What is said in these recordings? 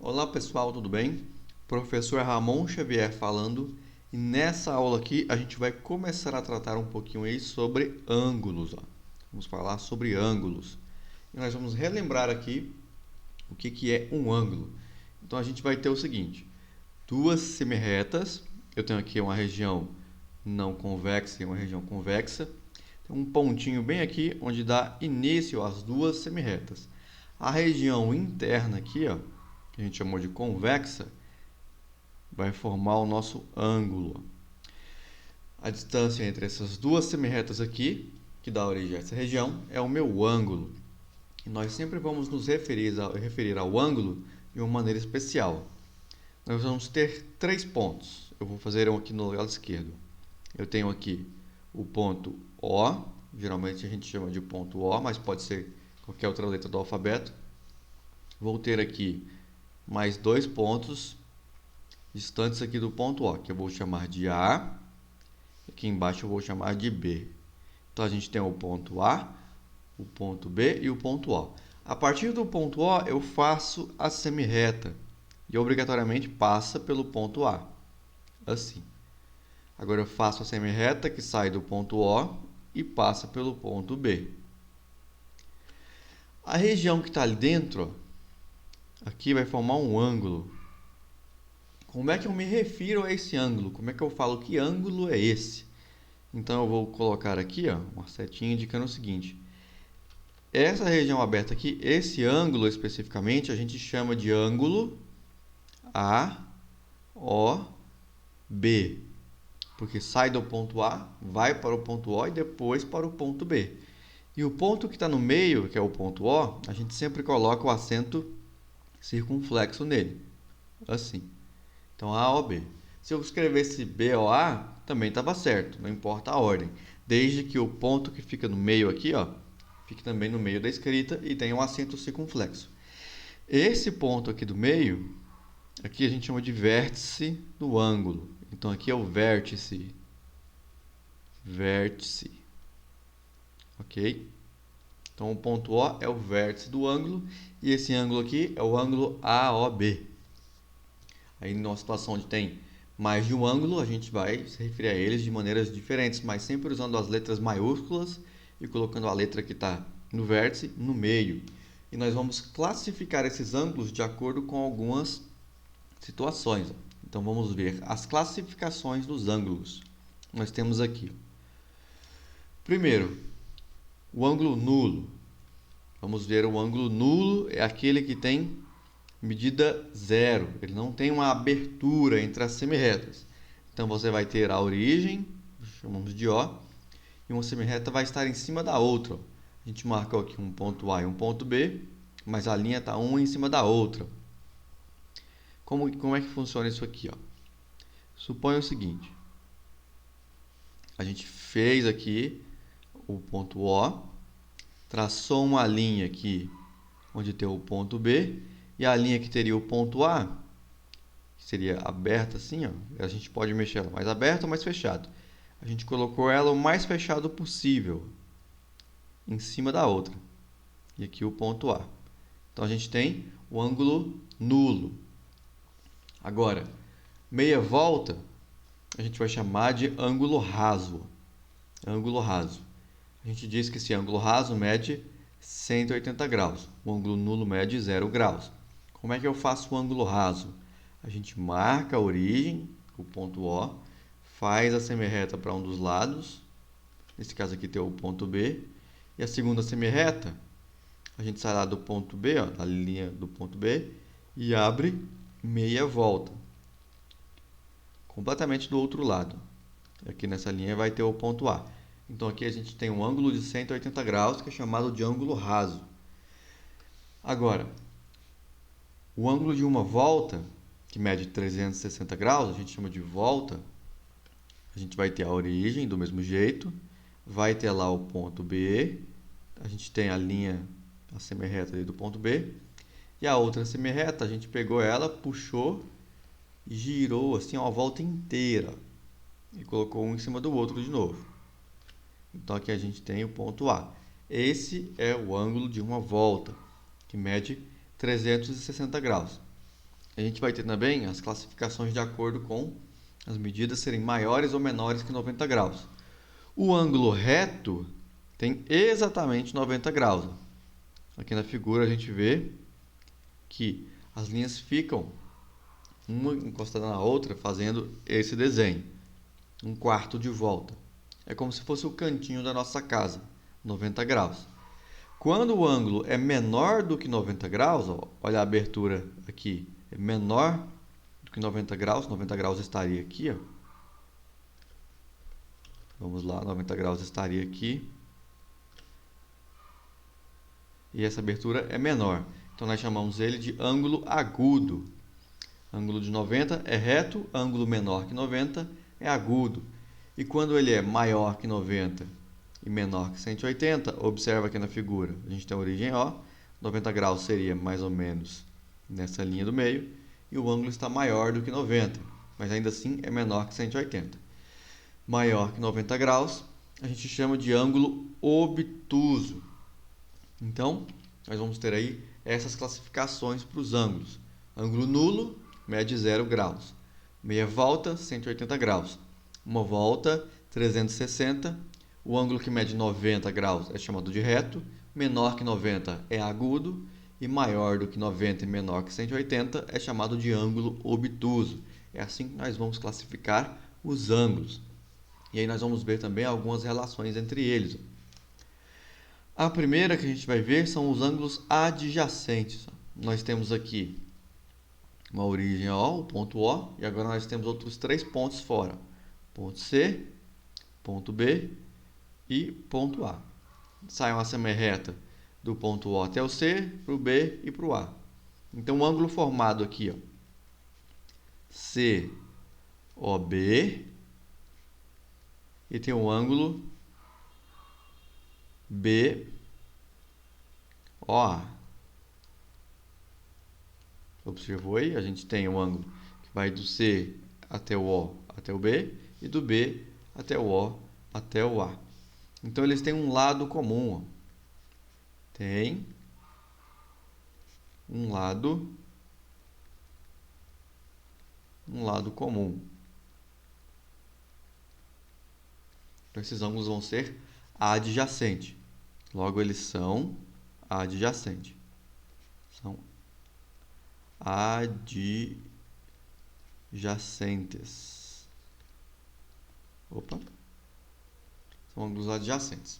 Olá pessoal, tudo bem? Professor Ramon Xavier falando, e nessa aula aqui a gente vai começar a tratar um pouquinho aí sobre ângulos. Vamos falar sobre ângulos. E nós vamos relembrar aqui o que é um ângulo. Então a gente vai ter o seguinte: duas semirretas. Eu tenho aqui uma região não convexa e uma região convexa. Tem um pontinho bem aqui onde dá início às duas semirretas. A região interna aqui, ó, que a gente chamou de convexa, vai formar o nosso ângulo. A distância entre essas duas semirretas aqui, que dá origem a essa região, é o meu ângulo. E nós sempre vamos nos referir ao ângulo de uma maneira especial. Nós vamos ter três pontos. Eu vou fazer um aqui no lado esquerdo. Eu tenho aqui o ponto O, geralmente a gente chama de ponto O, mas pode ser qualquer outra letra do alfabeto. Vou ter aqui mais dois pontos distantes aqui do ponto O, que eu vou chamar de A. Aqui embaixo eu vou chamar de B. Então a gente tem o ponto A, o ponto B e o ponto O. A partir do ponto O eu faço a semirreta e obrigatoriamente passa pelo ponto A, assim. Agora eu faço a semirreta que sai do ponto O e passa pelo ponto B. A região que está ali dentro, ó, aqui vai formar um ângulo. Como é que eu me refiro a esse ângulo? Como é que eu falo que ângulo é esse? Então eu vou colocar aqui, ó, uma setinha indicando o seguinte: essa região aberta aqui, esse ângulo especificamente, a gente chama de ângulo AOB, porque sai do ponto A, vai para o ponto O e depois para o ponto B. E o ponto que está no meio, que é o ponto O, a gente sempre coloca o acento circunflexo nele, assim. Então AOB. Se eu escrevesse BOA, também estava certo, não importa a ordem, desde que o ponto que fica no meio aqui, ó, fique também no meio da escrita e tenha um acento circunflexo. Esse ponto aqui do meio, aqui a gente chama de vértice do ângulo. Então aqui é o vértice, vértice, ok? Então o ponto O é o vértice do ângulo e esse ângulo aqui é o ângulo AOB. Aí numa situação onde tem mais de um ângulo, a gente vai se referir a eles de maneiras diferentes, mas sempre usando as letras maiúsculas e colocando a letra que está no vértice no meio. E nós vamos classificar esses ângulos de acordo com algumas situações. Então vamos ver as classificações dos ângulos. Nós temos aqui. Primeiro, o ângulo nulo. Vamos ver o ângulo nulo, é aquele que tem medida zero, ele não tem uma abertura entre as semirretas. Então você vai ter a origem, chamamos de O, e uma semirreta vai estar em cima da outra. A gente marcou aqui um ponto A e um ponto B, mas a linha está uma em cima da outra. Como é que funciona isso aqui? Ó? Suponha o seguinte: a gente fez aqui o ponto O, traçou uma linha aqui onde tem o ponto B, e a linha que teria o ponto A, que seria aberta assim, ó, a gente pode mexer ela mais aberta ou mais fechada. A gente colocou ela o mais fechado possível, em cima da outra. E aqui o ponto A. Então a gente tem o ângulo nulo. Agora, meia volta, a gente vai chamar de ângulo raso. Ângulo raso. A gente diz que esse ângulo raso mede 180 graus. O ângulo nulo mede 0 graus. Como é que eu faço o ângulo raso? A gente marca a origem, o ponto O, faz a semirreta para um dos lados, nesse caso aqui tem o ponto B, e a segunda semirreta, a gente sai lá do ponto B, ó, da linha do ponto B, e abre meia volta, completamente do outro lado. Aqui nessa linha vai ter o ponto A. Então aqui a gente tem um ângulo de 180 graus, que é chamado de ângulo raso. Agora, o ângulo de uma volta, que mede 360 graus, a gente chama de volta. A gente vai ter a origem do mesmo jeito, vai ter lá o ponto B, a gente tem a linha, a semirreta ali do ponto B, e a outra semirreta, a gente pegou ela, puxou e girou assim uma volta inteira e colocou um em cima do outro de novo. Então aqui a gente tem o ponto A. Esse é o ângulo de uma volta, que mede 360 graus. A gente vai ter também as classificações de acordo com as medidas serem maiores ou menores que 90 graus. O ângulo reto tem exatamente 90 graus. Aqui na figura a gente vê que as linhas ficam uma encostada na outra, fazendo esse desenho. Um quarto de volta. É como se fosse o cantinho da nossa casa, 90 graus. Quando o ângulo é menor do que 90 graus, ó, olha a abertura aqui, é menor do que 90 graus estaria aqui, ó. Vamos lá, 90 graus estaria aqui. E essa abertura é menor. Então nós chamamos ele de ângulo agudo. Ângulo de 90 é reto, ângulo menor que 90 é agudo. E quando ele é maior que 90 e menor que 180, observa aqui na figura, a gente tem a origem O, 90 graus seria mais ou menos nessa linha do meio, e o ângulo está maior do que 90, mas ainda assim é menor que 180. Maior que 90 graus, a gente chama de ângulo obtuso. Então, nós vamos ter aí essas classificações para os ângulos. Ângulo nulo, mede 0 graus. Meia volta, 180 graus. Uma volta, 360. O ângulo que mede 90 graus é chamado de reto. Menor que 90 é agudo. E maior do que 90 e menor que 180 é chamado de ângulo obtuso. É assim que nós vamos classificar os ângulos. E aí nós vamos ver também algumas relações entre eles. A primeira que a gente vai ver são os ângulos adjacentes. Nós temos aqui uma origem O, o ponto O, e agora nós temos outros 3 pontos fora. Ponto C, ponto B e ponto A. Sai uma semirreta do ponto O até o C, para o B e para o A. Então o ângulo formado aqui, ó, COB, e tem o ângulo BOA. Observou aí? A gente tem um ângulo que vai do C até o O até o B e do B até o O até o A. Então eles têm um lado comum. Ó. Tem um lado comum. Então esses ângulos vão ser adjacentes. Logo eles são adjacentes. São adjacentes. Opa. São ângulos adjacentes.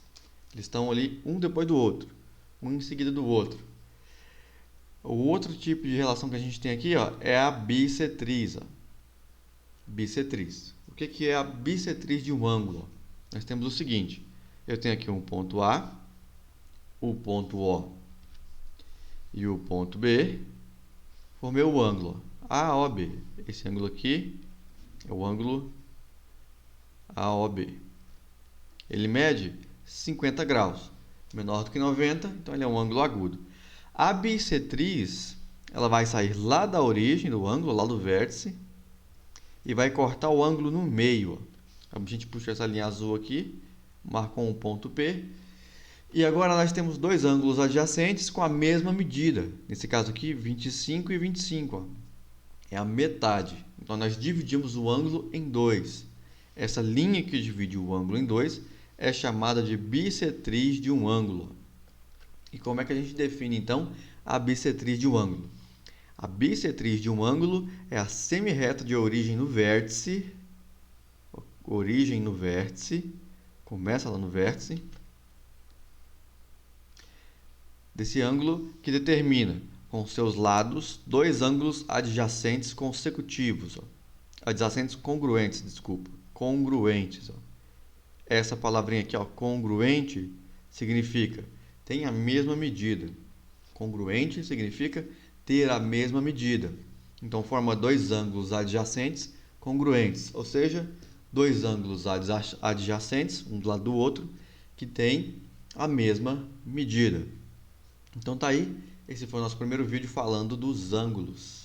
Eles estão ali um depois do outro, um em seguida do outro. O outro tipo de relação que a gente tem aqui, ó, é a bissetriz. Ó. Bissetriz. O que é a bissetriz de um ângulo? Nós temos o seguinte: eu tenho aqui um ponto A, o ponto O e o ponto B. Formei o ângulo AOB. Esse ângulo aqui é o ângulo AOB. Ele mede 50 graus, menor do que 90, então ele é um ângulo agudo. A bissetriz, ela vai sair lá da origem do ângulo, lá do vértice, e vai cortar o ângulo no meio. A gente puxa essa linha azul aqui, marcou um ponto P. E agora nós temos dois ângulos adjacentes com a mesma medida. Nesse caso aqui, 25 e 25. Ó. É a metade. Então, nós dividimos o ângulo em dois. Essa linha que divide o ângulo em dois é chamada de bissetriz de um ângulo. E como é que a gente define, então, a bissetriz de um ângulo? A bissetriz de um ângulo é a semirreta de origem no vértice. Origem no vértice. Começa lá no vértice. Desse ângulo que determina, com seus lados, dois ângulos adjacentes consecutivos. Ó. Adjacentes congruentes, desculpa. Congruentes. Ó. Essa palavrinha aqui, ó, congruente, significa tem a mesma medida. Congruente significa ter a mesma medida. Então, forma dois ângulos adjacentes congruentes, ou seja, dois ângulos adjacentes, um do lado do outro, que têm a mesma medida. Então tá aí, esse foi o nosso primeiro vídeo falando dos ângulos.